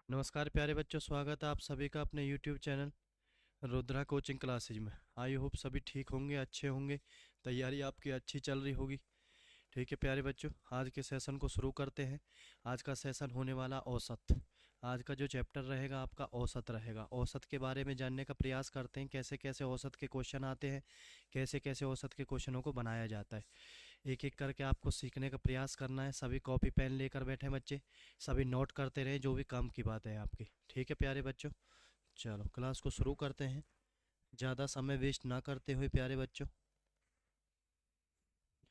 नमस्कार प्यारे बच्चों, स्वागत है आप सभी का अपने YouTube channel Rudra coaching classes में। आई होप सभी ठीक होंगे, अच्छे होंगे। तैयारी आपकी अच्छी चल रही होगी। ठीक है प्यारे बच्चों, आज के सेशन को शुरू करते हैं। आज का सेशन होने वाला औसत। आज का जो चैप्टर रहेगा आपका औसत रहेगा। औसत के बारे में जानने का प्रयास करते हैं, कैसे कैसे औसत के क्वेश्चन आते हैं, कैसे कैसे औसत के क्वेश्चनों को बनाया जाता है। एक एक करके आपको सीखने का प्रयास करना है। सभी कॉपी पेन लेकर बैठे बच्चे, सभी नोट करते रहें जो भी काम की बात है आपकी। ठीक है प्यारे बच्चों, चलो क्लास को शुरू करते हैं, ज़्यादा समय वेस्ट ना करते हुए प्यारे बच्चों।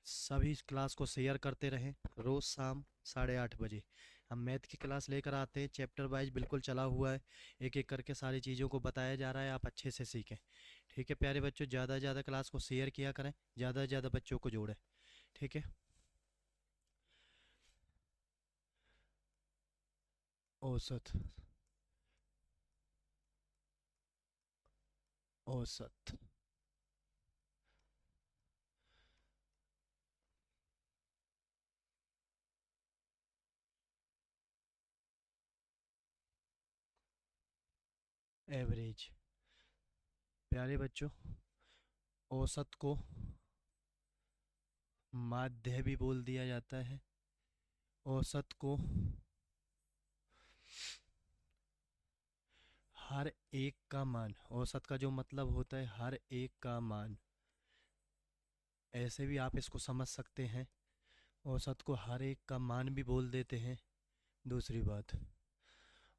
सभी इस क्लास को शेयर करते रहें। रोज़ शाम 8:30 बजे हम मैथ की क्लास लेकर आते हैं। चैप्टर वाइज बिल्कुल चला हुआ है, एक एक करके सारी चीज़ों को बताया जा रहा है, आप अच्छे से सीखें। ठीक है प्यारे बच्चों, ज़्यादा से ज़्यादा क्लास को शेयर किया करें, ज़्यादा से ज़्यादा बच्चों को जोड़ें। ठीक है। औसत, औसत, एवरेज। प्यारे बच्चों, औसत को माध्य भी बोल दिया जाता है। औसत को हर एक का मान, औसत का जो मतलब होता है हर एक का मान, ऐसे भी आप इसको समझ सकते हैं। औसत को हर एक का मान भी बोल देते हैं। दूसरी बात,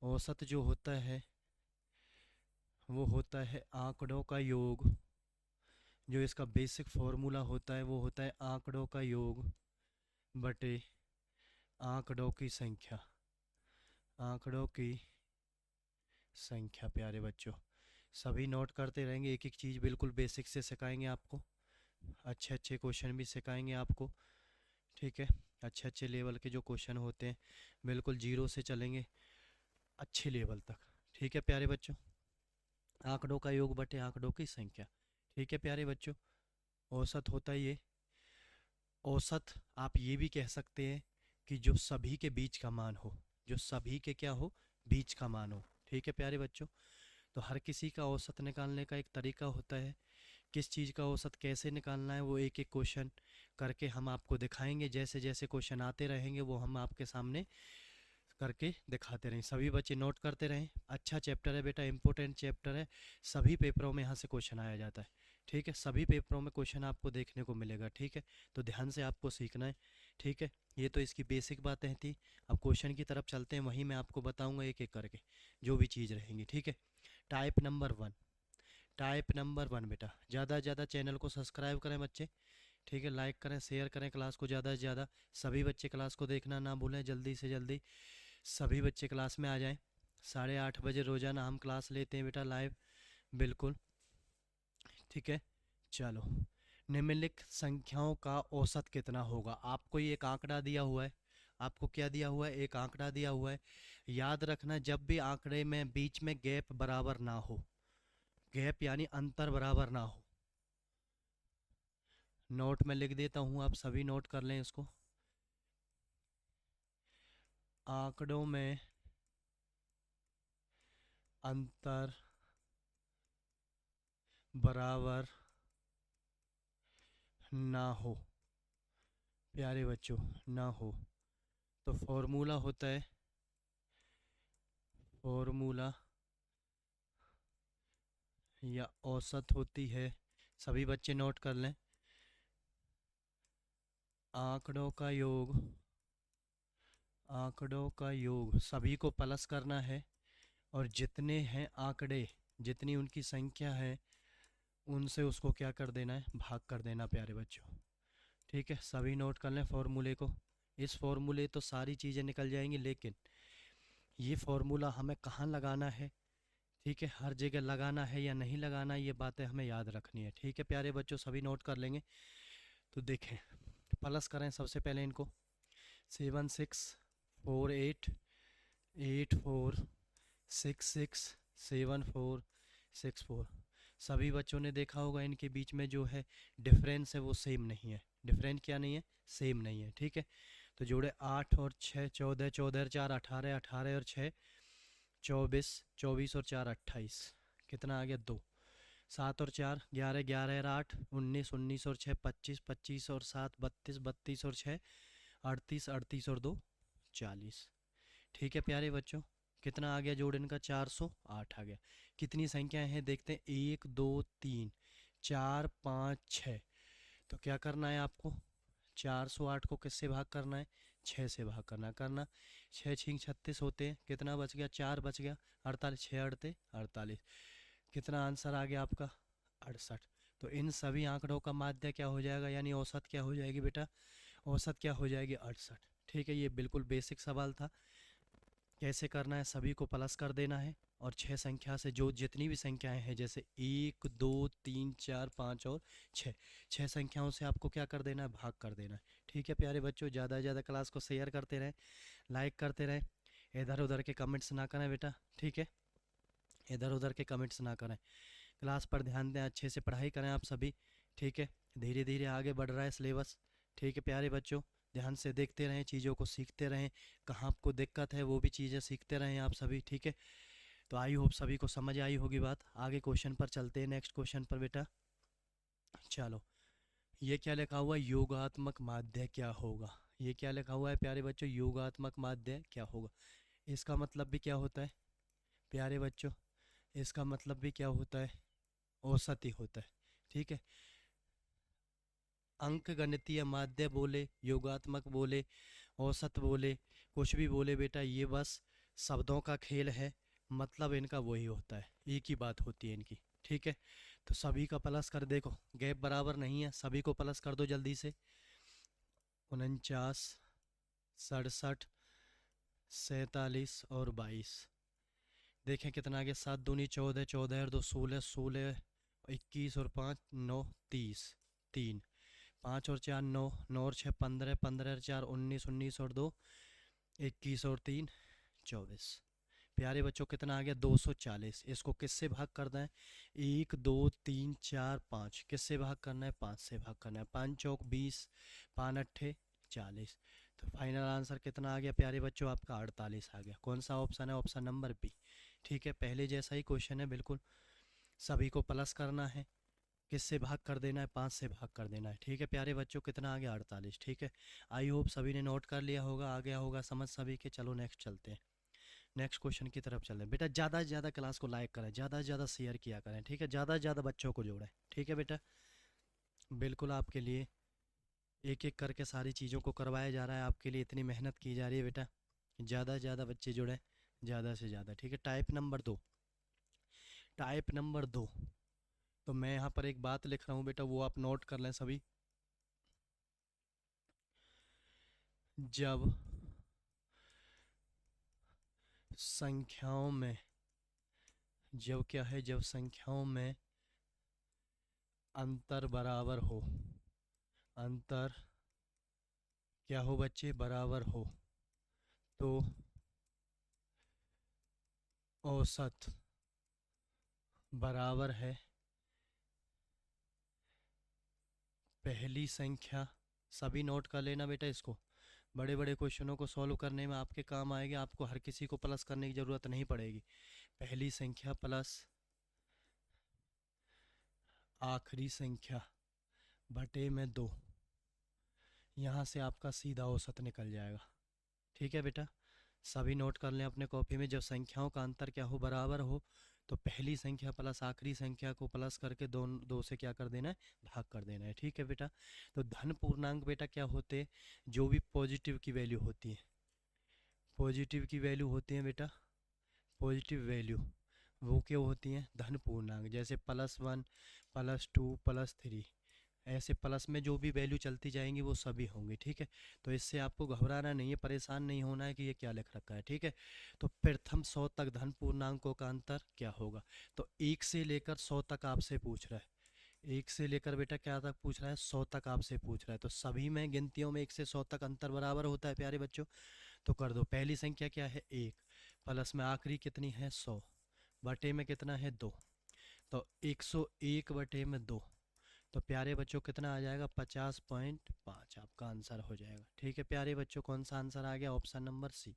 औसत जो होता है वो होता है आंकड़ों का योग। जो इसका बेसिक फॉर्मूला होता है वो होता है आंकड़ों का योग बटे आंकड़ों की संख्या। आंकड़ों की संख्या प्यारे बच्चों, सभी नोट करते रहेंगे। एक एक चीज़ बिल्कुल बेसिक से सिखाएंगे आपको, अच्छे अच्छे क्वेश्चन भी सिखाएंगे आपको। ठीक है, अच्छे अच्छे लेवल के जो क्वेश्चन होते हैं, बिल्कुल जीरो से चलेंगे अच्छे लेवल तक। ठीक है प्यारे बच्चों, आंकड़ों का योग बटे आंकड़ों की संख्या। ठीक है प्यारे बच्चों, औसत होता है ये। औसत आप ये भी कह सकते हैं कि जो सभी के बीच का मान हो, जो सभी के क्या हो, बीच का मान हो। ठीक है प्यारे बच्चों, तो हर किसी का औसत निकालने का एक तरीका होता है। किस चीज़ का औसत कैसे निकालना है वो एक एक क्वेश्चन करके हम आपको दिखाएंगे। जैसे जैसे क्वेश्चन आते रहेंगे वो हम आपके सामने करके दिखाते रहें। सभी बच्चे नोट करते रहें। अच्छा चैप्टर है बेटा, इंपॉर्टेंट चैप्टर है। सभी पेपरों में यहाँ से क्वेश्चन आया जाता है। ठीक है, सभी पेपरों में क्वेश्चन आपको देखने को मिलेगा। ठीक है, तो ध्यान से आपको सीखना है। ठीक है, ये तो इसकी बेसिक बातें थी। अब क्वेश्चन की तरफ चलते हैं, वहीं मैं आपको बताऊंगा एक एक करके जो भी चीज़ रहेंगी। ठीक है, type number one. Type number one बेटा, ज़्यादा से ज़्यादा चैनल को सब्सक्राइब करें बच्चे। ठीक है, लाइक करें, शेयर करें क्लास को ज़्यादा से ज़्यादा। सभी बच्चे क्लास को देखना ना भूलें, जल्दी से जल्दी सभी बच्चे क्लास में आ जाएं। 8:30 बजे रोज़ाना हम क्लास लेते हैं बेटा, लाइव, बिल्कुल। ठीक है, चलो। निम्नलिखित संख्याओं का औसत कितना होगा? आपको ये एक आंकड़ा दिया हुआ है। आपको क्या दिया हुआ है? एक आंकड़ा दिया हुआ है। याद रखना, जब भी आंकड़े में बीच में गैप बराबर ना हो, गैप यानी अंतर बराबर ना हो, नोट में लिख देता हूँ, आप सभी नोट कर लें इसको। आंकड़ों में अंतर बराबर ना हो प्यारे बच्चों, ना हो, तो फॉर्मूला होता है, फॉर्मूला या औसत होती है, सभी बच्चे नोट कर लें, आंकड़ों का योग। आंकड़ों का योग सभी को प्लस करना है, और जितने हैं आंकड़े, जितनी उनकी संख्या है, उनसे उसको क्या कर देना है? भाग कर देना प्यारे बच्चों। ठीक है, सभी नोट कर लें फॉर्मूले को। इस फॉर्मूले तो सारी चीज़ें निकल जाएंगी, लेकिन ये फॉर्मूला हमें कहाँ लगाना है? ठीक है, हर जगह लगाना है या नहीं लगाना, ये बातें हमें याद रखनी है। ठीक है प्यारे बच्चों, सभी नोट कर लेंगे। तो देखें, प्लस करें सबसे पहले इनको। 7648846674। सभी बच्चों ने देखा होगा इनके बीच में जो है डिफरेंस है वो सेम नहीं है। डिफरेंस क्या नहीं है? सेम नहीं है। ठीक है, तो जोड़े 8 और 6 14, 14 और 4 18, 18 और 6 24, 24 और 4 28, कितना आ गया 2। 7 और 4 11, 11 और 8 19, 19 और 6 25, 25 और 7 32, 32 और 6 38, 38 और 2 40। ठीक है प्यारे बच्चों, कितना आ गया जोड़ इनका 408 आ गया। कितनी संख्याएं हैं देखते हैं, 1 2 3 4 5 6। तो क्या करना है आपको, 408 को किससे भाग करना है, 6 से भाग करना 6 छींक 36 होते हैं, कितना बच गया 4 बच गया, 48 6 अड़ते 48। कितना आंसर आ गया आपका 68। तो इन सभी आंकड़ों का माध्य क्या हो जाएगा, यानी औसत क्या हो जाएगी बेटा, औसत क्या हो जाएगी 68। ठीक है, ये बिल्कुल बेसिक सवाल था। कैसे करना है, सभी को प्लस कर देना है और 6 संख्या से जो जितनी भी संख्याएं हैं, जैसे 1 2 3 4 5 और 6, 6 संख्याओं से आपको क्या कर देना है, भाग कर देना है। ठीक है प्यारे बच्चों, ज़्यादा से ज़्यादा क्लास को शेयर करते रहें, लाइक करते रहें, इधर उधर के कमेंट्स ना करें बेटा। ठीक है, इधर उधर के कमेंट्स ना करें, क्लास पर ध्यान दें, अच्छे से पढ़ाई करें आप सभी। ठीक है, धीरे धीरे आगे बढ़ रहा है सिलेबस। ठीक है प्यारे बच्चों, ध्यान से देखते रहें, चीज़ों को सीखते रहें, कहाँ आपको दिक्कत है वो भी चीज़ें सीखते रहें आप सभी। ठीक है, तो आई होप सभी को समझ आई होगी बात। आगे क्वेश्चन पर चलते हैं, नेक्स्ट क्वेश्चन पर बेटा। चलो, ये क्या लिखा हुआ है, योगात्मक माध्य क्या होगा। ये क्या लिखा हुआ है प्यारे बच्चों, योगात्मक माध्य क्या होगा। इसका मतलब भी क्या होता है प्यारे बच्चों, इसका मतलब भी क्या होता है, औसत ही होता है। ठीक है, अंक गणितीय माध्य बोले, योगात्मक बोले, औसत बोले, कुछ भी बोले बेटा, ये बस शब्दों का खेल है, मतलब इनका वही होता है, एक ही बात होती है इनकी। ठीक है, तो सभी का प्लस कर, देखो गैप बराबर नहीं है, सभी को प्लस कर दो जल्दी से। 49, 67, 47 और 22। देखें कितना आ गया, 7 दूनी 14, 14 और 2 16, 16 21 और 5 9 30, 3 5 और 4 9, 9 और 6 15, 15 और 4 19, 19 और 2 21 और 3 24। प्यारे बच्चों कितना आ गया 240। इसको किससे भाग करना है, 1 2 3 4 5, किससे भाग करना है, 5 से भाग करना है। 5 चौक 20, 5 अट्ठे 40। तो फाइनल आंसर कितना आ गया प्यारे बच्चों, आपका 48 आ गया। कौन सा ऑप्शन है, ऑप्शन नंबर बी। ठीक है, पहले जैसा ही क्वेश्चन है बिल्कुल, सभी को प्लस करना है, किससे भाग कर देना है, 5 से भाग कर देना है। ठीक है प्यारे बच्चों, कितना आ गया 48। ठीक है, आई होप सभी ने नोट कर लिया होगा, आ गया होगा समझ सभी के। चलो नेक्स्ट चलते हैं, नेक्स्ट क्वेश्चन की तरफ चलें। बेटा ज़्यादा से ज़्यादा क्लास को लाइक करें, ज़्यादा से ज़्यादा शेयर किया करें। ठीक है, ज़्यादा से ज़्यादा बच्चों को जोड़ें। ठीक है बेटा, बिल्कुल आपके लिए एक एक करके सारी चीज़ों को करवाया जा रहा है, आपके लिए इतनी मेहनत की जा रही है बेटा, ज़्यादा से ज़्यादा बच्चे जुड़ें, ज़्यादा से ज़्यादा। ठीक है, टाइप नंबर 2, टाइप नंबर 2। तो मैं यहाँ पर एक बात लिख रहा हूँ बेटा, वो आप नोट कर लें सभी। जब संख्याओं में, जब क्या है, जब संख्याओं में अंतर बराबर हो, अंतर क्या हो बच्चे, बराबर हो, तो औसत बराबर है पहली संख्या। सभी नोट कर लेना बेटा इसको, बड़े बड़े क्वेश्चनों को सॉल्व करने में आपके काम आएगा, आपको हर किसी को प्लस करने की ज़रूरत नहीं पड़ेगी। पहली संख्या प्लस आखिरी संख्या बटे में 2, यहाँ से आपका सीधा औसत निकल जाएगा। ठीक है बेटा, सभी नोट कर लें अपने कॉपी में। जब संख्याओं का अंतर क्या हो, बराबर हो, तो पहली संख्या प्लस आखिरी संख्या को प्लस करके दो से क्या कर देना है, भाग कर देना है। ठीक है बेटा, तो धन पूर्णांक बेटा क्या होते हैं, जो भी पॉजिटिव की वैल्यू होती है, पॉजिटिव की वैल्यू होती है बेटा, पॉजिटिव वैल्यू वो क्या होती हैं, धन पूर्णांक। जैसे +1 +2 +3, ऐसे प्लस में जो भी वैल्यू चलती जाएंगी वो सभी होंगी। ठीक है, तो इससे आपको घबराना नहीं है, परेशान नहीं होना है कि ये क्या लिख रखा है। ठीक है, तो प्रथम 100 तक धन पूर्णांकों का अंतर क्या होगा। तो 1 से लेकर 100 तक आपसे पूछ रहा है, 1 से लेकर बेटा क्या तक पूछ रहा है, 100 तक आपसे पूछ रहा है। तो सभी में गिनतियों में 1 से 100 तक अंतर बराबर होता है प्यारे बच्चों। तो कर दो, पहली संख्या क्या है 1, प्लस में आखिरी कितनी है 100, बटे में कितना है 2, तो 101 बटे में 2। तो प्यारे बच्चों कितना आ जाएगा, 50.5 आपका आंसर हो जाएगा। ठीक है प्यारे बच्चों, कौन सा आंसर आ गया, ऑप्शन नंबर सी।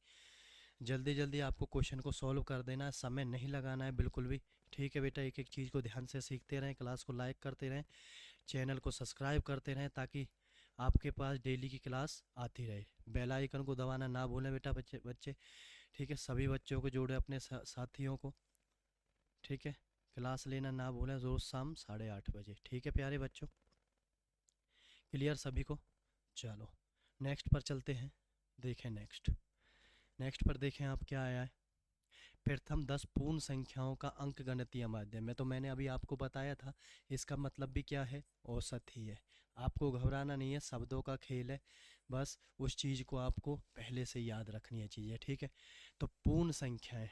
जल्दी जल्दी आपको क्वेश्चन को सॉल्व कर देना है, समय नहीं लगाना है बिल्कुल भी। ठीक है बेटा, एक एक चीज़ को ध्यान से सीखते रहें, क्लास को लाइक करते रहें, चैनल को सब्सक्राइब करते रहें, ताकि आपके पास डेली की क्लास आती रहे। बेल आइकन को दबाना ना भूलें बेटा बच्चे बच्चे। ठीक है, सभी बच्चों को जोड़े अपने साथियों को। ठीक है, क्लास लेना ना भूलें रोज़ शाम 8:30 बजे। ठीक है प्यारे बच्चों, क्लियर सभी को? चलो नेक्स्ट पर चलते हैं। देखें नेक्स्ट, नेक्स्ट पर देखें आप क्या आया है। प्रथम 10 पूर्ण संख्याओं का अंकगणितीय माध्यम है। तो मैंने अभी आपको बताया था, इसका मतलब भी क्या है, औसत ही है। आपको घबराना नहीं है, शब्दों का खेल है, बस उस चीज़ को आपको पहले से याद रखनी है चीज़ें। ठीक है, तो पूर्ण संख्याएं,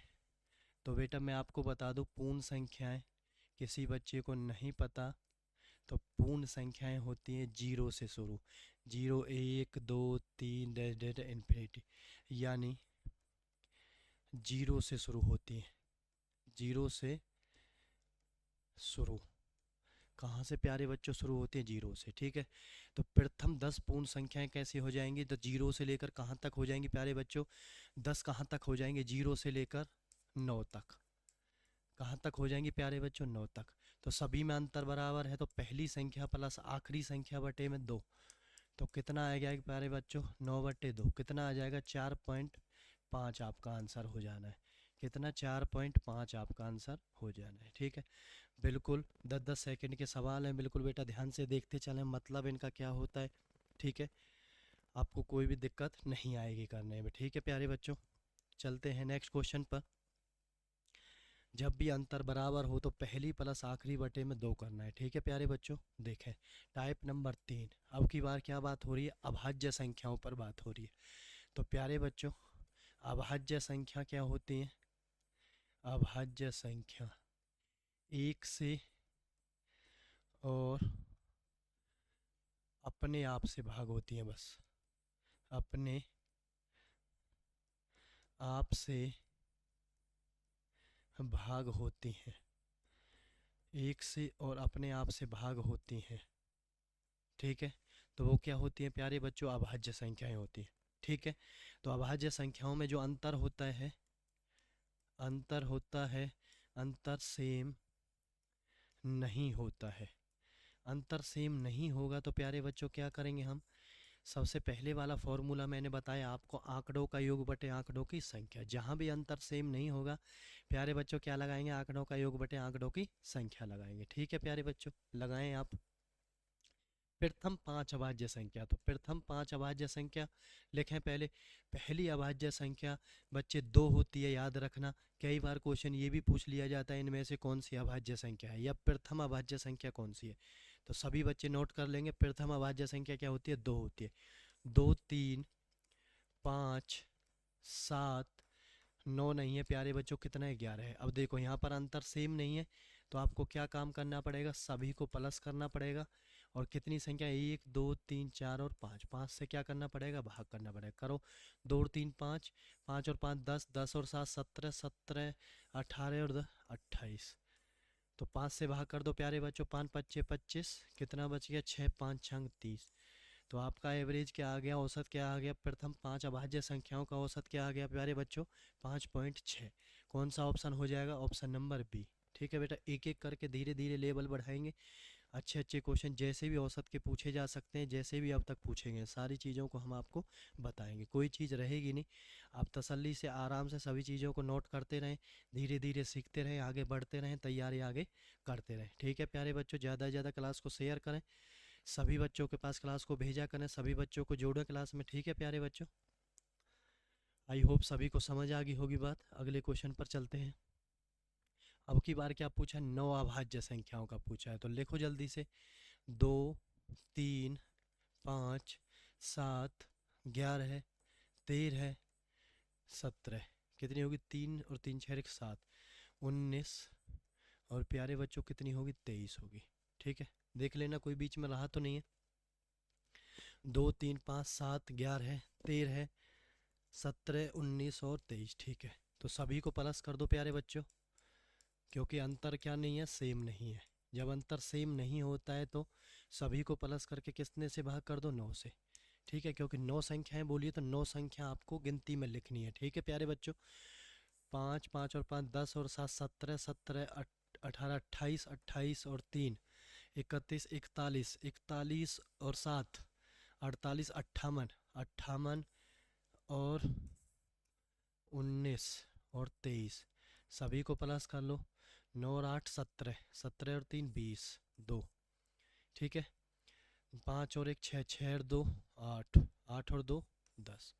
तो बेटा मैं आपको बता दूं, पूर्ण संख्याएं किसी बच्चे को नहीं पता तो पूर्ण संख्याएं होती हैं जीरो से शुरू। जीरो, एक, दो, तीन, डैश डैश इन्फिनिटी, यानी जीरो से शुरू होती हैं। जीरो से शुरू, कहाँ से प्यारे बच्चों शुरू होती है? जीरो से। ठीक है, तो प्रथम 10 पूर्ण संख्याएं कैसी हो जाएंगी? तो जीरो से लेकर कहाँ तक हो जाएंगी प्यारे बच्चों? 10 कहाँ तक हो जाएंगे? जीरो से लेकर 9 तक। कहाँ तक हो जाएंगी प्यारे बच्चों? 9 तक। तो सभी में अंतर बराबर है, तो पहली संख्या प्लस आखिरी संख्या बटे में 2, तो कितना आ जाएगा प्यारे बच्चों? 9/2 कितना आ जाएगा? 4.5 आपका आंसर हो जाना है। कितना? 4.5 आपका आंसर हो जाना है। ठीक है, बिल्कुल 10-10 सेकंड के सवाल हैं, बिल्कुल बेटा ध्यान से देखते चलें, मतलब इनका क्या होता है। ठीक है, आपको कोई भी दिक्कत नहीं आएगी करने में। ठीक है प्यारे बच्चों, चलते हैं नेक्स्ट क्वेश्चन पर। जब भी अंतर बराबर हो तो पहली प्लस आखिरी बटे में 2 करना है। ठीक है प्यारे बच्चों, देखें टाइप नंबर 3। अब की बार क्या बात हो रही है? अभाज्य संख्याओं पर बात हो रही है। तो प्यारे बच्चों, अभाज्य संख्या क्या होती है? अभाज्य संख्या एक से और अपने आप से भाग होती हैं, बस अपने आप से भाग होती हैं। एक से और अपने आप से भाग होती हैं। ठीक है, तो वो क्या होती हैं प्यारे बच्चों? अभाज्य संख्याएं होती हैं। ठीक है, तो अभाज्य संख्याओं में जो अंतर होता है, अंतर होता है, अंतर सेम नहीं होता है। अंतर सेम नहीं होगा तो प्यारे बच्चों क्या करेंगे हम? सबसे पहले वाला फॉर्मूला मैंने बताया आपको, आंकड़ों का योग बटे आंकड़ों की संख्या। जहाँ भी अंतर सेम नहीं होगा प्यारे बच्चों क्या लगाएंगे? आंकड़ों का योग बटे आंकड़ों की संख्या लगाएंगे। ठीक है प्यारे बच्चों, लगाएं आप। प्रथम 5 अभाज्य संख्या, तो प्रथम 5 अभाज्य संख्या लिखें पहले। पहली अभाज्य संख्या बच्चे 2 होती है, याद रखना। कई बार क्वेश्चन ये भी पूछ लिया जाता है, इनमें से कौन सी अभाज्य संख्या है या प्रथम अभाज्य संख्या कौन सी है। तो सभी बच्चे नोट कर लेंगे, प्रथम अभाज्य संख्या क्या होती है? 2 होती है। 2, 3, 5, 7, 9 नहीं है प्यारे बच्चों, कितना है? 11 है। अब देखो यहाँ पर अंतर सेम नहीं है, तो आपको क्या काम करना पड़ेगा? सभी को प्लस करना पड़ेगा। और कितनी संख्या? 1, 2, 3, 4 और 5। 5 से क्या करना पड़ेगा? भाग करना पड़ेगा। करो, 2 और 3 5, 5 और 5 10, 10 और 7 17, 17 18 और 10 28। तो 5 से भाग कर दो प्यारे बच्चों, 5 5 25, कितना बच गया? 6 5 6 30। तो आपका एवरेज क्या आ गया? औसत क्या आ गया? प्रथम 5 अभाज्य संख्याओं का औसत क्या आ गया प्यारे बच्चों? 5.6। कौन सा ऑप्शन हो जाएगा? Option number B. ठीक है बेटा, एक एक करके धीरे धीरे लेवल बढ़ाएंगे। अच्छे अच्छे क्वेश्चन जैसे भी औसत के पूछे जा सकते हैं, जैसे भी अब तक पूछेंगे, सारी चीज़ों को हम आपको बताएंगे, कोई चीज़ रहेगी नहीं। आप तसल्ली से आराम से सभी चीज़ों को नोट करते रहें, धीरे धीरे सीखते रहें, आगे बढ़ते रहें, तैयारी आगे करते रहें। ठीक है प्यारे बच्चों, ज़्यादा से ज़्यादा क्लास को शेयर करें, सभी बच्चों के पास क्लास को भेजा करें, सभी बच्चों को जोड़ें क्लास में। ठीक है प्यारे बच्चों, आई होप सभी को समझ आ गई होगी बात। अगले क्वेश्चन पर चलते हैं। अब की बार क्या पूछा? 9 अभाज्य संख्याओं का पूछा है, तो लिखो जल्दी से। 2, 3, 5, 7, 11, 13, 17, कितनी होगी? 3 और 3 6 7, 19, और प्यारे बच्चों कितनी होगी? 23 होगी। ठीक है, देख लेना कोई बीच में रहा तो नहीं है। 2, 3, 5, 7, 11, 13, 17, 19 और 23। ठीक है, तो सभी को प्लस कर दो प्यारे बच्चों, क्योंकि अंतर क्या नहीं है? सेम नहीं है। जब अंतर सेम नहीं होता है तो सभी को प्लस करके कितने से भाग कर दो? 9 से। ठीक है, क्योंकि 9 संख्याएं बोलिए तो 9 संख्या आपको गिनती में लिखनी है। ठीक है प्यारे बच्चों, 5 5 और 5 10 और 7 17 17 18 28 28 और 3 31 41 41 और 7 48 58 58 और 19 और 23, सभी को प्लस कर लो। 9 और 8 17, 17 और 3 20 2। ठीक है, 5 और 1 6, 6 और 2 8, 8 और 2 10।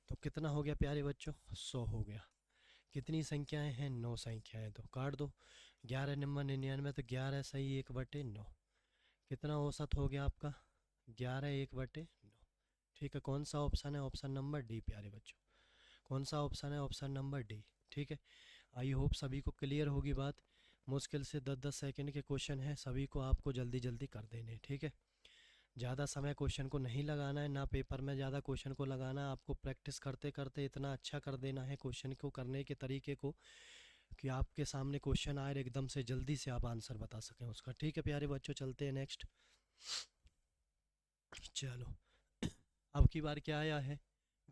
तो कितना हो गया प्यारे बच्चों? 100 हो गया। कितनी संख्याएं हैं? 9 संख्याएं। तो काट दो। 11 नंबर 99, तो 11 सही 1/9। कितना औसत हो गया आपका? 11 1/9। ठीक है, कौन सा ऑप्शन है? ऑप्शन नंबर डी प्यारे बच्चों। कौन सा ऑप्शन है? Option number D. ठीक है, आई होप सभी को क्लियर होगी बात। मुश्किल से 10-10 सेकंड के क्वेश्चन है, सभी को आपको जल्दी जल्दी कर देने। ठीक है, ज़्यादा समय क्वेश्चन को नहीं लगाना है, ना पेपर में ज़्यादा क्वेश्चन को लगाना है। आपको प्रैक्टिस करते करते इतना अच्छा कर देना है क्वेश्चन को करने के तरीके को कि आपके सामने क्वेश्चन आए एकदम से जल्दी से आप आंसर बता सकें उसका। ठीक है प्यारे बच्चों, चलते हैं नेक्स्ट। चलो, अब की बार क्या आया है?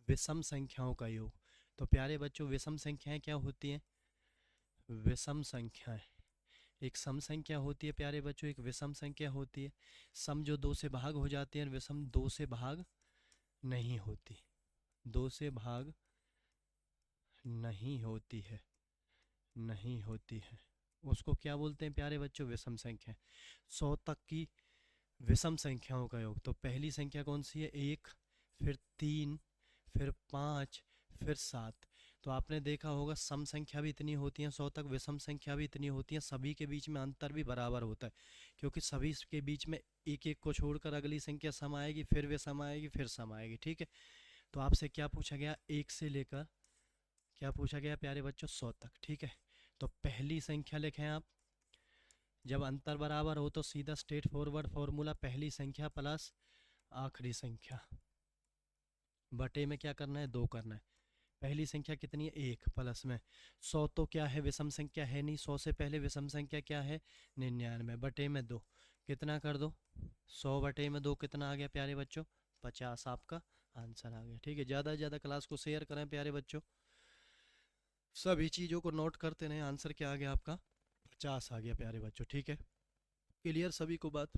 विषम संख्याओं का योग। तो प्यारे बच्चों, विषम संख्याएं क्या होती हैं? विषम संख्याएं, एक सम संख्या होती है प्यारे बच्चों, एक विषम संख्या होती है। सम जो 2 से भाग हो जाती है, विषम 2 से भाग नहीं होती। 2 से भाग नहीं होती है, नहीं होती है। उसको क्या बोलते हैं प्यारे बच्चों? विषम संख्या। 100 तक की विषम संख्याओं का योग। तो पहली संख्या कौन सी है? 1, फिर 3, फिर 5, फिर 7। तो आपने देखा होगा सम संख्या भी इतनी होती हैं 100 तक, विषम संख्या भी इतनी होती हैं, सभी के बीच में अंतर भी बराबर होता है, क्योंकि सभी के बीच में एक एक को छोड़कर अगली संख्या सम आएगी, फिर वे सम आएगी, फिर सम आएगी। ठीक है, तो आपसे क्या पूछा गया? 1 से लेकर क्या पूछा गया प्यारे बच्चों? 100 तक। ठीक है, तो पहली संख्या लिखें आप। जब अंतर बराबर हो तो सीधा स्ट्रेट फॉरवर्ड फॉर्मूला, पहली संख्या प्लस आखिरी संख्या बटे में क्या करना है? 2 करना है। पहली संख्या कितनी है? 1, प्लस में 100 तो क्या है? विषम संख्या है नहीं। 100 से पहले विषम संख्या क्या है? 99 बटे में 2। कितना कर दो? 100 बटे में 2 कितना आ गया प्यारे बच्चों? 50 आपका आंसर आ गया। ठीक है, ज़्यादा से ज़्यादा क्लास को शेयर करें प्यारे बच्चों, सभी चीज़ों को नोट करते रहें। आंसर क्या आ गया आपका? 50 आ गया प्यारे बच्चों। ठीक है, क्लियर सभी को बात?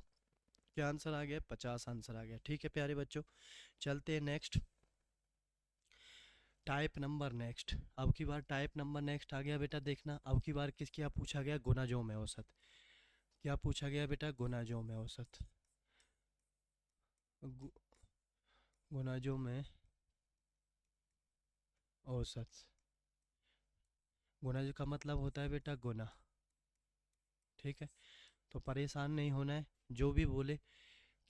क्या आंसर आ गया? 50 आंसर आ गया। ठीक है प्यारे बच्चों, चलते हैं नेक्स्ट। Type number next. अब की बार टाइप नंबर नेक्स्ट आ गया बेटा। देखना अब की बार किस क्या पूछा गया? गुणाजों में औसत। क्या पूछा गया बेटा? गुणाजों में औसत। गु, गुणाजों में औसत। गुणा का मतलब होता है बेटा गुना। ठीक है, तो परेशान नहीं होना है, जो भी बोले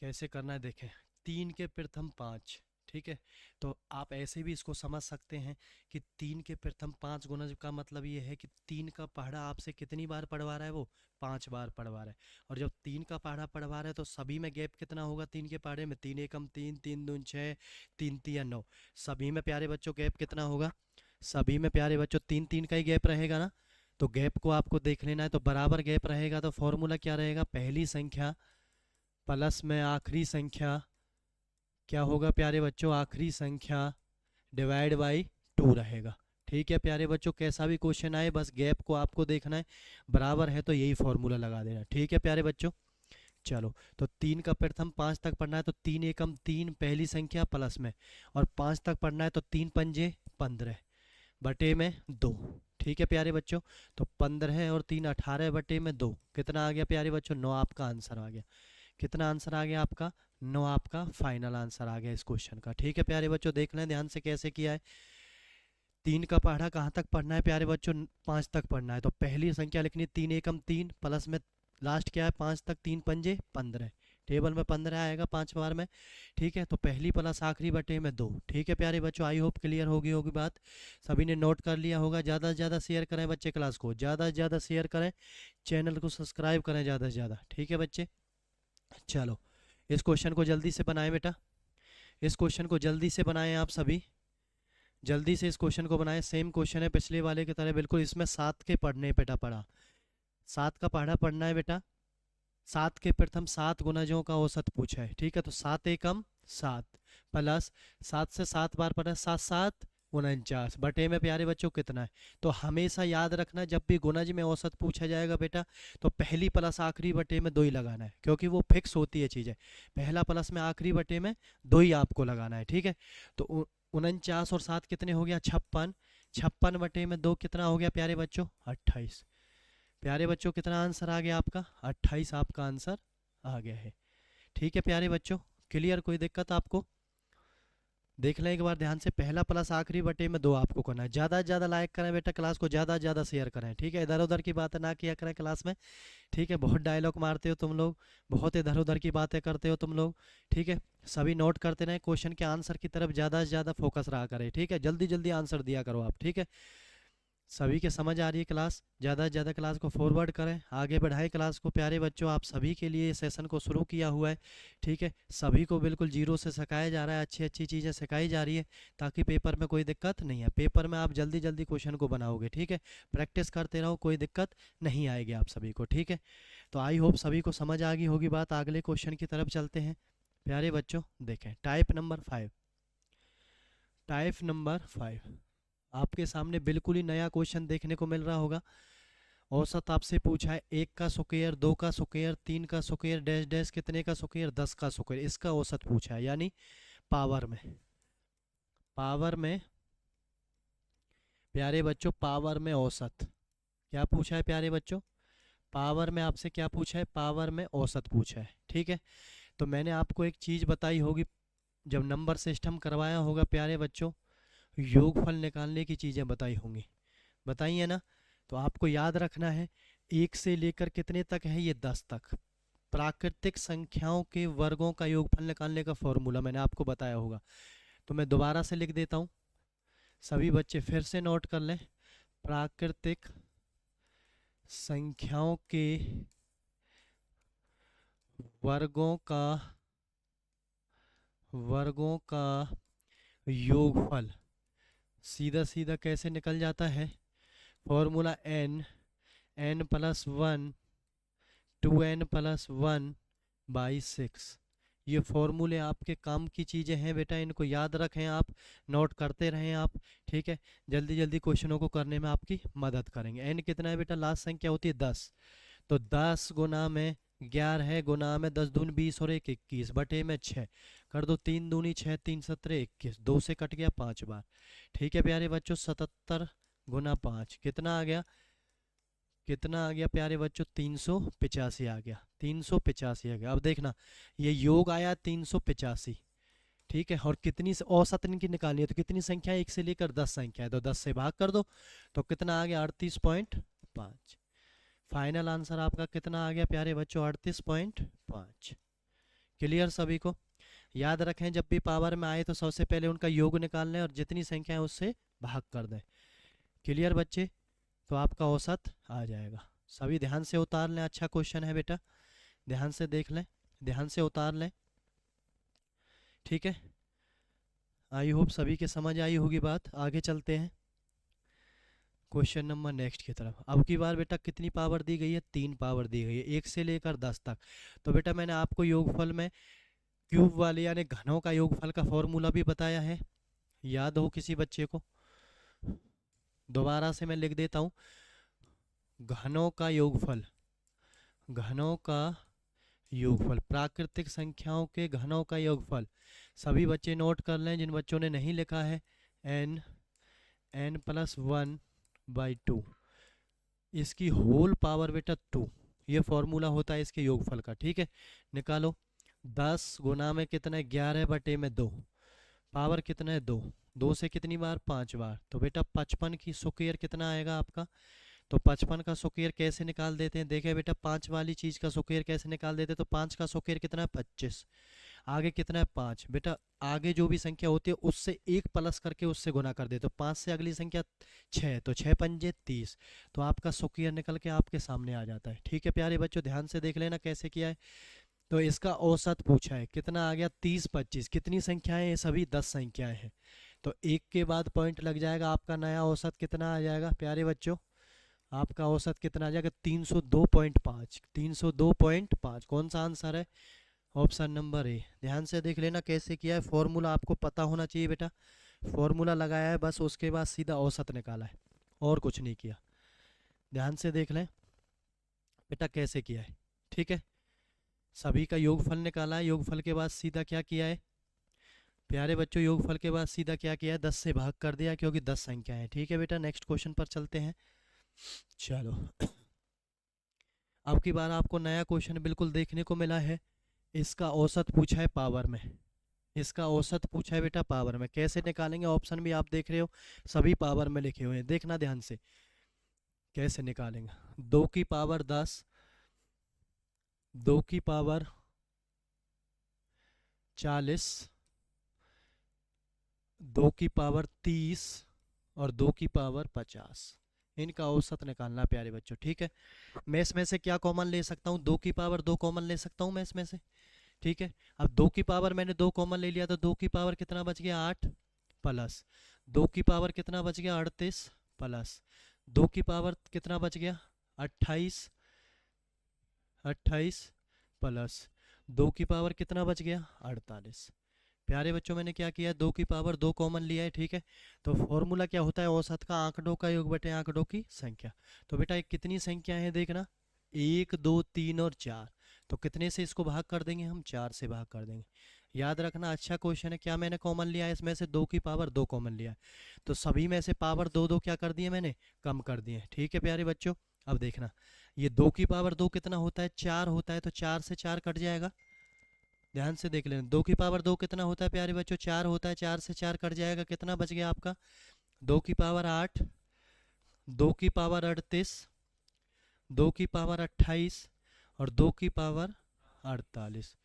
कैसे करना है देखें। 3 के प्रथम 5। ठीक है, तो आप ऐसे भी इसको समझ सकते हैं कि 3 के प्रथम 5 गुना का मतलब ये है कि 3 का पहाड़ा आपसे कितनी बार पढ़वा रहा है? वो 5 बार पढ़वा रहा है। और जब 3 का पहाड़ा पढ़वा रहा है तो सभी में गैप कितना होगा? 3 के पहाड़े में 3 एकम 3, 3 दून 6, 3 तिया 9। सभी में प्यारे बच्चों गैप कितना होगा? सभी में प्यारे बच्चों 3 3 का ही गैप रहेगा ना। तो गैप को आपको देख लेना है। तो बराबर गैप रहेगा तो फॉर्मूला क्या रहेगा? पहली संख्या प्लस में आखिरी संख्या क्या होगा प्यारे बच्चों? आखिरी संख्या डिवाइड बाई 2 रहेगा। ठीक है प्यारे बच्चों, कैसा भी क्वेश्चन आए बस गैप को आपको देखना है, बराबर है तो यही फॉर्मूला लगा देना। ठीक है प्यारे बच्चों, चलो। तो 3 का प्रथम 5 तक पढ़ना है तो 3 एकम 3 पहली संख्या प्लस में, और 5 तक पढ़ना है तो 3 पंजे 15 बटे में 2। ठीक है प्यारे बच्चों, तो 15 और 3 18 बटे में 2 कितना आ गया प्यारे बच्चों? 9 आपका आंसर आ गया। कितना आंसर आ गया आपका? 9 आपका फाइनल आंसर आ गया इस क्वेश्चन का। ठीक है प्यारे बच्चों, देख लें ध्यान से कैसे किया है। 3 का पहाड़ा कहाँ तक पढ़ना है प्यारे बच्चों? 5 तक पढ़ना है। तो पहली संख्या लिखनी 3 एकम 3 प्लस में लास्ट क्या है? 5 तक 3 पंजे 15, टेबल में 15 आएगा 5 बार में। ठीक है, तो पहली प्लस आखिरी बटे में 2। ठीक है प्यारे बच्चों, आई होप क्लियर होगी होगी बात, सभी ने नोट कर लिया होगा। ज़्यादा से ज़्यादा शेयर करें बच्चे, क्लास को ज़्यादा से ज़्यादा शेयर करें, चैनल को सब्सक्राइब करें ज़्यादा से ज़्यादा। ठीक है बच्चे, चलो इस क्वेश्चन को जल्दी से बनाएं बेटा। इस क्वेश्चन को जल्दी से बनाएं आप सभी, जल्दी से इस क्वेश्चन को बनाएं। सेम क्वेश्चन है पिछले वाले की तरह बिल्कुल। इसमें 7 के पढ़ने बेटा पढ़ा, 7 का पढ़ा पढ़ना है बेटा। 7 के प्रथम 7 गुणजों का औसत पूछा है। ठीक है, तो 7 एकम 7 प्लस 7 से 7 बार पढ़ा, 7 7 49 बटे में प्यारे बच्चों कितना है। तो हमेशा याद रखना जब भी गुणज में औसत पूछा जाएगा बेटा तो पहली प्लस आखिरी बटे में 2 ही लगाना है, क्योंकि वो फिक्स होती है चीज़ें। पहला प्लस में आखिरी बटे में 2 ही आपको लगाना है, ठीक है। तो 49 और 7 कितने हो गया 56, 56 बटे में 2 कितना हो गया प्यारे बच्चों 28। प्यारे बच्चों कितना आंसर आ गया आपका 28 आपका आंसर आ गया है, ठीक है प्यारे बच्चों। क्लियर, कोई दिक्कत आपको? देख लें एक बार ध्यान से, पहला प्लस आखिरी बटे में 2 आपको करना है। ज़्यादा से ज़्यादा लाइक करें बेटा, क्लास को ज़्यादा से ज़्यादा शेयर करें, ठीक है। इधर उधर की बातें ना किया करें क्लास में, ठीक है। बहुत डायलॉग मारते हो तुम लोग, बहुत इधर उधर की बातें करते हो तुम लोग, ठीक है। सभी नोट करते रहें, क्वेश्चन के आंसर की तरफ ज़्यादा से ज़्यादा फोकस रहा करें, ठीक है। जल्दी जल्दी आंसर दिया करो आप, ठीक है। सभी के समझ आ रही है क्लास? ज़्यादा से ज़्यादा क्लास को फॉरवर्ड करें, आगे बढ़ाएं क्लास को प्यारे बच्चों। आप सभी के लिए सेशन को शुरू किया हुआ है, ठीक है। सभी को बिल्कुल जीरो से सिखाया जा रहा है, अच्छी अच्छी चीज़ें सिखाई जा रही है, ताकि पेपर में कोई दिक्कत नहीं है। पेपर में आप जल्दी जल्दी क्वेश्चन को बनाओगे, ठीक है। प्रैक्टिस करते रहो, कोई दिक्कत नहीं आएगी आप सभी को, ठीक है। तो आई होप सभी को समझ आ गई होगी बात। अगले क्वेश्चन की तरफ चलते हैं प्यारे बच्चों। देखें टाइप नंबर 5, टाइप नंबर 5 आपके सामने बिल्कुल ही नया क्वेश्चन देखने को मिल रहा होगा। औसत आपसे पूछा है 1 का स्क्वायर, 2 का स्क्वायर, 3 का स्क्वायर, डैश डैश कितने का स्क्वायर, 10 का स्क्वायर, इसका औसत पूछा है, यानी पावर में। पावर में प्यारे बच्चों, पावर में औसत क्या पूछा है प्यारे बच्चों? पावर में आपसे क्या पूछा है? पावर में औसत पूछा है, ठीक है। तो मैंने आपको एक चीज़ बताई होगी जब नंबर सिस्टम करवाया होगा प्यारे बच्चों, योगफल निकालने की चीज़ें बताई होंगी, बताई है ना। तो आपको याद रखना है 1 से लेकर कितने तक है, ये 10 तक प्राकृतिक संख्याओं के वर्गों का योगफल निकालने का फॉर्मूला मैंने आपको बताया होगा। तो मैं दोबारा से लिख देता हूँ, सभी बच्चे फिर से नोट कर लें। प्राकृतिक संख्याओं के वर्गों का योगफल सीधा सीधा कैसे निकल जाता है? Formula n plus 1 2n+1/6। ये फॉर्मूले आपके काम की चीज़ें हैं बेटा, इनको याद रखें आप, नोट करते रहें आप, ठीक है। जल्दी जल्दी क्वेश्चनों को करने में आपकी मदद करेंगे। n कितना है बेटा? लास्ट संख्या होती है 10, तो 10 गुना में 11 है, गुना में 10 दूनी 20 और 1 21 बटे में 6 कर दो, 3 दूनी 6 3 17 21, 2 से कट गया 5 बार, ठीक है प्यारे बच्चों। 77 गुना 5 कितना आ गया? कितना आ गया प्यारे बच्चों? 385 आ गया, 385 आ गया। अब देखना ये योग आया 385, ठीक है। और कितनी औसत इनकी निकालनी है, तो कितनी संख्या है? 1 से लेकर 10 संख्या है, तो 10 से भाग कर दो, तो कितना आ गया? 38.5। फाइनल आंसर आपका कितना आ गया प्यारे बच्चों? 38.5। क्लियर सभी को? याद रखें जब भी पावर में आए तो सबसे पहले उनका योग निकाल लें और जितनी संख्या है उससे भाग कर दें। क्लियर बच्चे? तो आपका औसत आ जाएगा। सभी ध्यान से उतार लें, अच्छा क्वेश्चन है बेटा, ध्यान से देख लें, ध्यान से उतार लें, ठीक है। आई होप सभी के समझ आई होगी बात। आगे चलते हैं क्वेश्चन नंबर नेक्स्ट की तरफ। अब की बार बेटा कितनी पावर दी गई है? 3 पावर दी गई है, 1 से लेकर 10 तक। तो बेटा मैंने आपको योगफल में क्यूब वाले यानी घनों का योगफल का फॉर्मूला भी बताया है, याद हो किसी बच्चे को? दोबारा से मैं लिख देता हूँ, घनों का योगफल, घनों का योगफल, प्राकृतिक संख्याओं के घनों का योगफल। सभी बच्चे नोट कर लें जिन बच्चों ने नहीं लिखा है, n+1/2, इसकी होल पावर बेटा 2, ये फॉर्मूला होता है इसके योगफल का, ठीक है। निकालो, 10 गुना में कितना है? 11 बटे में 2, पावर कितना है? 2, 2 से कितनी बार? 5 बार, तो बेटा 55 की स्क्वायर कितना आएगा आपका? तो 55 का स्क्वायर कैसे निकाल देते हैं? देखें बेटा 5 वाली चीज़ का स्क्वायर कैसे निकाल देते हैं? तो 5 का स्क्वायर कितना है? 25, आगे कितना है? 5। बेटा आगे जो भी संख्या होती है उससे 1 प्लस करके उससे गुना कर दे, तो 5 से अगली संख्या 6, तो 6 पंजे 30, तो आपका स्क्वायर निकल के आपके सामने आ जाता है, ठीक है प्यारे बच्चों। ध्यान से देख लेना कैसे किया है। तो इसका औसत पूछा है, कितना आ गया? 30 25, कितनी संख्याएं? ये सभी 10 संख्याएं हैं, तो 1 के बाद पॉइंट लग जाएगा। आपका नया औसत कितना आ जाएगा प्यारे बच्चों? आपका औसत कितना आ जाएगा? 302.5, 302.5 कौन सा आंसर है? Option number A. ध्यान से देख लेना कैसे किया है, फॉर्मूला आपको पता होना चाहिए बेटा। फॉर्मूला लगाया है बस, उसके बाद सीधा औसत निकाला है और कुछ नहीं किया। ध्यान से देख लें बेटा कैसे किया है, ठीक है। सभी का योगफल निकाला है, योगफल के बाद सीधा क्या किया है प्यारे बच्चों, योगफल के बाद सीधा क्या किया है 10 से भाग कर दिया, क्योंकि 10 संख्या है, ठीक है बेटा। नेक्स्ट क्वेश्चन पर चलते हैं। चलो अब की बार आपको नया क्वेश्चन बिल्कुल देखने को मिला है। इसका औसत पूछा है पावर में, इसका औसत पूछा है बेटा पावर में। कैसे निकालेंगे, ऑप्शन भी आप देख रहे हो सभी पावर में लिखे हुए हैं, देखना ध्यान से कैसे निकालेंगे। 2 की पावर 10, 2 की पावर 40, 2 की पावर 30 और 2 की पावर 50, इनका औसत निकालना प्यारे बच्चों, ठीक है। मैं इसमें से क्या कॉमन ले सकता हूँ, 2 की पावर 2 कॉमन ले सकता हूँ मैं इसमें से, ठीक है। अब 2 की पावर मैंने 2 कॉमन ले लिया तो 2 की पावर कितना बच गया 8 प्लस 2 की पावर कितना बच गया 38 प्लस 2 की पावर कितना बच गया 28, 28 प्लस 2 की पावर कितना बच गया 48। प्यारे बच्चों मैंने क्या किया, 2 की पावर 2 कॉमन लिया है, ठीक है। तो फॉर्मूला क्या होता है, औसत का आंकड़ों का योग बटे आंकड़ों की संख्या। तो बेटा एक कितनी संख्या है देखना, 1 2 3 और 4, तो कितने से इसको भाग कर देंगे हम, 4 से भाग कर देंगे। याद रखना अच्छा क्वेश्चन है। क्या मैंने कॉमन लिया है इसमें से, 2 की पावर 2 कॉमन लिया है, तो सभी में से पावर 2 2 क्या कर दिए मैंने, कम कर दिए, ठीक है प्यारे बच्चों। अब देखना ये 2 की पावर 2 कितना होता है 4 होता है, तो 4 से 4 कट जाएगा। ध्यान से देख लेना 2 की पावर 2 कितना होता है प्यारे बच्चों 4 होता है, 4 से 4 कट जाएगा, कितना बच गया आपका 2 की पावर 8, 2 की पावर 38, 2 की पावर 28 और 2 की पावर 48।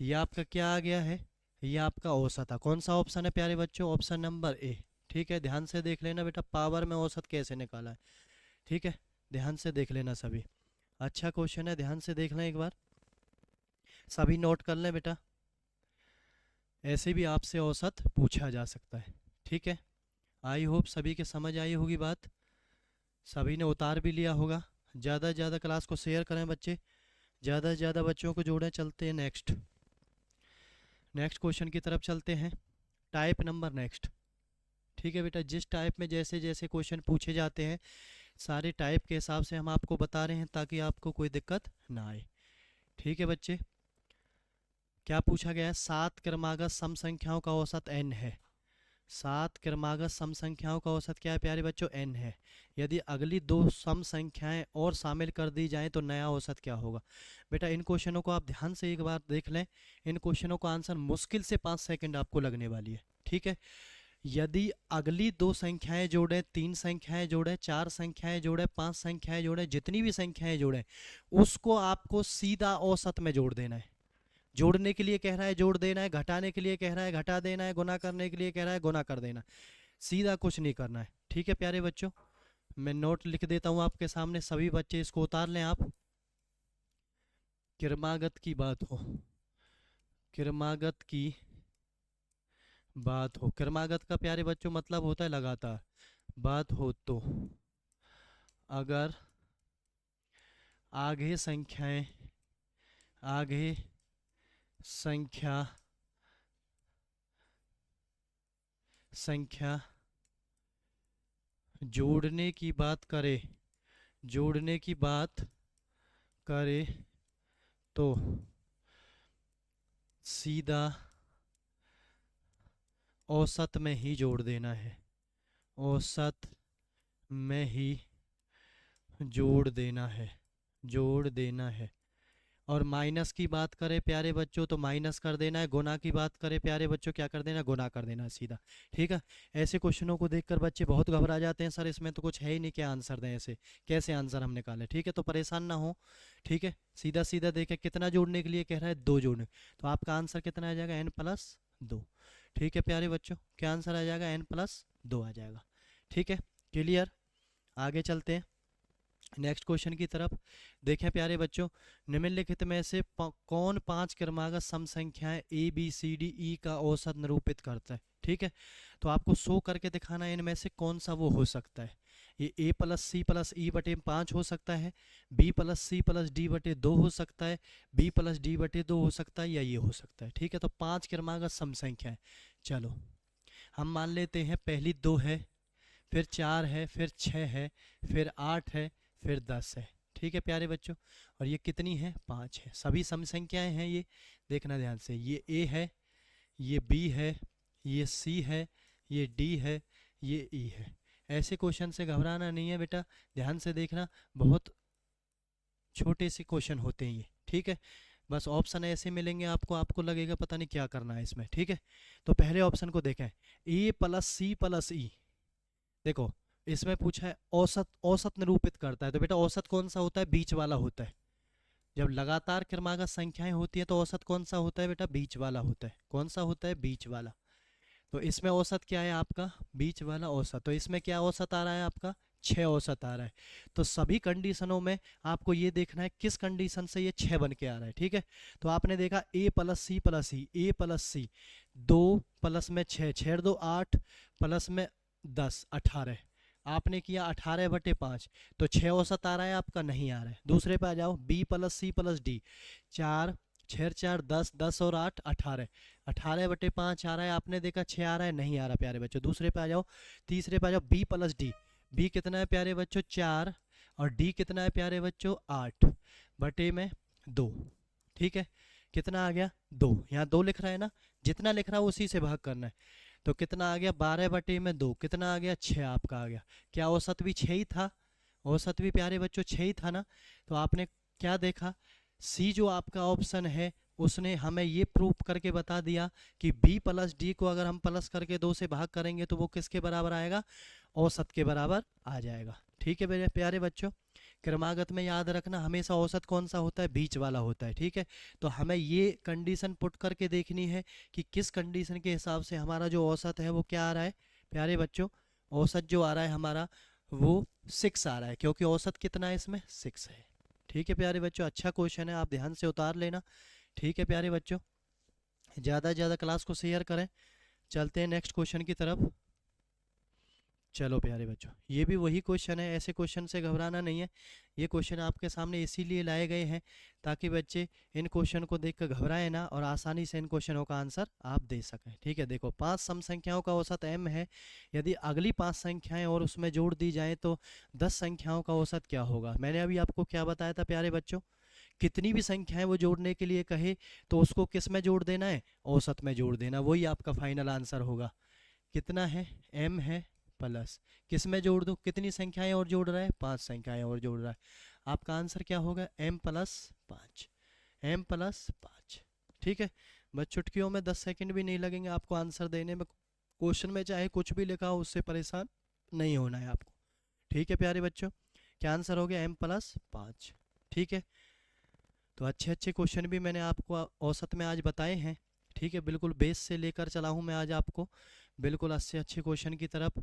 ये आपका क्या आ गया है, ये आपका औसत है। कौन सा ऑप्शन है प्यारे बच्चों, ऑप्शन नंबर ए, ठीक है। ध्यान से देख लेना बेटा पावर में औसत कैसे निकाला है, ठीक है। ध्यान से देख लेना सभी, अच्छा क्वेश्चन है, ध्यान से देखना एक बार, सभी नोट कर लें बेटा। ऐसे भी आपसे औसत पूछा जा सकता है, ठीक है। आई होप सभी के समझ आई होगी बात, सभी ने उतार भी लिया होगा। ज़्यादा से ज़्यादा क्लास को शेयर करें बच्चे, ज़्यादा से ज़्यादा बच्चों को जोड़ें। चलते हैं नेक्स्ट, नेक्स्ट क्वेश्चन की तरफ चलते हैं। टाइप नंबर नेक्स्ट, ठीक है बेटा। जिस टाइप में जैसे जैसे क्वेश्चन पूछे जाते हैं सारे टाइप के हिसाब से हम आपको बता रहे हैं, ताकि आपको कोई दिक्कत ना आए, ठीक है बच्चे। क्या पूछा गया है, 7 क्रमागत सम संख्याओं का औसत n है। 7 क्रमागत सम संख्याओं का औसत क्या है प्यारे बच्चों, n है। यदि अगली 2 सम संख्याएं और शामिल कर दी जाएं तो नया औसत क्या होगा। बेटा इन क्वेश्चनों को आप ध्यान से एक बार देख लें, इन क्वेश्चनों का आंसर मुश्किल से 5 सेकंड आपको लगने वाली है, ठीक है। यदि अगली 2 संख्याएं जोड़ें, 3 संख्याएं जोड़ें, 4 संख्याएं जोड़ें, 5 संख्याएं जोड़ें, जितनी भी संख्याएं जोड़ें उसको आपको सीधा औसत में जोड़ देना है। जोड़ने के लिए कह रहा है जोड़ देना है, घटाने के लिए कह रहा है घटा देना है, गुना करने के लिए कह रहा है गुना कर देना, सीधा कुछ नहीं करना है, ठीक है प्यारे बच्चों। मैं नोट लिख देता हूं आपके सामने, सभी बच्चे इसको उतार लें आप। क्रमागत की बात हो, क्रमागत की बात हो, क्रमागत का प्यारे बच्चों मतलब होता है लगातार बात हो, तो अगर आगे संख्याएं, आगे संख्या संख्या जोड़ने की बात करे, जोड़ने की बात करे तो सीधा औसत में ही जोड़ देना है, औसत में ही जोड़ देना है, जोड़ देना है। और माइनस की बात करें प्यारे बच्चों तो माइनस कर देना है, गुना की बात करें प्यारे बच्चों क्या कर देना है, गुना कर देना है सीधा, ठीक है। ऐसे क्वेश्चनों को देखकर बच्चे बहुत घबरा जाते हैं, सर इसमें तो कुछ है ही नहीं, क्या आंसर दें, ऐसे कैसे आंसर हम निकालें, ठीक है। तो परेशान ना हो, ठीक है। सीधा सीधा देखें कितना जोड़ने के लिए कह रहा है 2 जोड़ने, तो आपका आंसर कितना आ जाएगा n+2, ठीक है प्यारे बच्चों। क्या आंसर आ जाएगा n+2 आ जाएगा, ठीक है। क्लियर, आगे चलते हैं। नेक्स्ट क्वेश्चन की तरफ देखें प्यारे बच्चों, निम्नलिखित में से कौन 5 क्रमागत सम संख्याएं A B C D E का औसत निरूपित करता है। ठीक है, तो आपको शो करके दिखाना है इनमें से कौन सा वो हो सकता है। ये ए प्लस सी प्लस ई बटे 5 हो सकता है, b plus c plus d बटे 2 हो सकता है, बी प्लस डी बटे 2 हो सकता है, या ये हो सकता है। ठीक है, तो 5 क्रमागत सम संख्याएं। चलो हम मान लेते हैं पहली 2 है, फिर 4 है, फिर 6 है, फिर 8 है, फिर 10 है। ठीक है प्यारे बच्चों, और ये कितनी है, 5 है। सभी सम संख्याएं हैं ये, देखना ध्यान से। ये ए है, ये बी है, ये सी है, ये डी है, ये ई है। ऐसे क्वेश्चन से घबराना नहीं है बेटा, ध्यान से देखना, बहुत छोटे से क्वेश्चन होते हैं ये। ठीक है, बस ऑप्शन ऐसे मिलेंगे आपको, आपको लगेगा पता नहीं क्या करना है इसमें। ठीक है, तो पहले ऑप्शन को देखें, ए प्लस सी प्लस ई। देखो इसमें पूछा है औसत, औसत निरूपित करता है, तो बेटा औसत कौन सा होता है, बीच वाला होता है। जब लगातार क्रमागत संख्याएं होती है तो औसत कौन सा होता है बेटा, बीच वाला होता है। कौन सा होता है, बीच वाला। तो इसमें औसत क्या है आपका, बीच वाला औसत। तो इसमें क्या औसत आ रहा है आपका, 6 औसत आ रहा है। तो सभी कंडीशनों में आपको ये देखना है किस कंडीशन से ये 6 बन के आ रहा है। ठीक है, तो आपने देखा ए प्लस सी प्लस ई, ए प्लस सी, 2 प्लस में 6, 6 2 8, प्लस में 10 18। आपने किया 18 बटे 5, तो 6 औसत आ रहा है आपका, नहीं आ रहा है। दूसरे पे आ जाओ, b plus c plus d, 4 6 4 10, 10 और 8 18, 18 बटे 5 आ रहा है। आपने देखा 6 आ रहा है, नहीं आ रहा प्यारे बच्चों। दूसरे पे आ जाओ, तीसरे पे आ जाओ, बी प्लस डी, बी कितना है प्यारे बच्चों, 4, और डी कितना है प्यारे बच्चों, 8 बटे में 2। ठीक है, कितना आ गया, 2। यहाँ 2 लिख रहा है ना, जितना लिख रहा है उसी से भाग करना है। तो कितना आ गया, 12 बटे में 2, कितना आ गया, 6 आपका आ गया। क्या औसत भी 6 ही था, औसत भी प्यारे बच्चों 6 ही था ना। तो आपने क्या देखा, सी जो आपका ऑप्शन है उसने हमें ये प्रूफ करके बता दिया कि बी प्लस डी को अगर हम प्लस करके 2 से भाग करेंगे तो वो किसके बराबर आएगा, औसत के बराबर आ जाएगा। ठीक है मेरे प्यारे बच्चों, क्रमागत में याद रखना हमेशा औसत कौन सा होता है, बीच वाला होता है। ठीक है, तो हमें ये कंडीशन पुट करके देखनी है कि किस कंडीशन के हिसाब से हमारा जो औसत है वो क्या आ रहा है प्यारे बच्चों। औसत जो आ रहा है हमारा वो 6 आ रहा है, क्योंकि औसत कितना है इसमें, 6 है। ठीक है प्यारे बच्चों, अच्छा क्वेश्चन है, आप ध्यान से उतार लेना। ठीक है प्यारे बच्चों, ज़्यादा से ज़्यादा क्लास को शेयर करें। चलते हैं नेक्स्ट क्वेश्चन की तरफ। चलो प्यारे बच्चों, ये भी वही क्वेश्चन है, ऐसे क्वेश्चन से घबराना नहीं है। ये क्वेश्चन आपके सामने इसीलिए लाए गए हैं ताकि बच्चे इन क्वेश्चन को देखकर घबराएं ना और आसानी से इन क्वेश्चनों का आंसर आप दे सकें। ठीक है, देखो 5 सम संख्याओं का औसत m है। यदि अगली 5 संख्याएं और उसमें जोड़ दी जाए तो 10 संख्याओं का औसत क्या होगा। मैंने अभी आपको क्या बताया था प्यारे बच्चों, कितनी भी संख्याएं वो जोड़ने के लिए कहे तो उसको किस में जोड़ देना है, औसत में जोड़ देना, वही आपका फाइनल आंसर होगा। कितना है, m है, प्लस किस में जोड़ दो, कितनी संख्याएं और जोड़ रहा है, 5 संख्याएं और जोड़ रहा है। आपका आंसर क्या होगा, m प्लस 5, m प्लस 5। ठीक है, बस चुटकियों में 10 सेकंड भी नहीं लगेंगे आपको आंसर देने में। क्वेश्चन में चाहे कुछ भी लिखा हो उससे परेशान नहीं होना है आपको। ठीक है प्यारे बच्चों, क्या आंसर हो गया, m प्लस 5। ठीक है, तो अच्छे अच्छे क्वेश्चन भी मैंने आपको औसत में आज बताए हैं। ठीक है, बिल्कुल बेस से लेकर चला हूँ मैं आज आपको, बिल्कुल अच्छे अच्छे क्वेश्चन की तरफ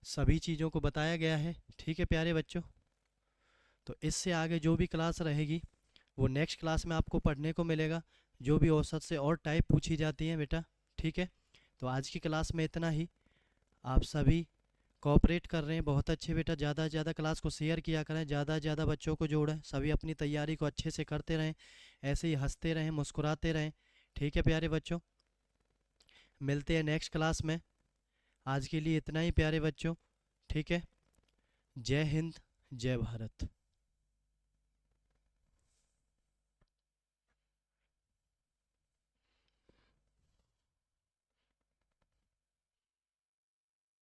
सभी चीज़ों को बताया गया है। ठीक है प्यारे बच्चों, तो इससे आगे जो भी क्लास रहेगी वो नेक्स्ट क्लास में आपको पढ़ने को मिलेगा, जो भी औसत से और टाइप पूछी जाती हैं बेटा। ठीक है, तो आज की क्लास में इतना ही। आप सभी कोऑपरेट कर रहे हैं, बहुत अच्छे बेटा। ज़्यादा से ज़्यादा क्लास को शेयर किया करें, ज़्यादा से ज़्यादा बच्चों को जोड़ें, सभी अपनी तैयारी को अच्छे से करते रहें, ऐसे ही हंसते रहें, मुस्कुराते रहें। ठीक है प्यारे बच्चों, मिलते हैं नेक्स्ट क्लास में। आज के लिए इतना ही प्यारे बच्चों। ठीक है, जय हिंद, जय भारत।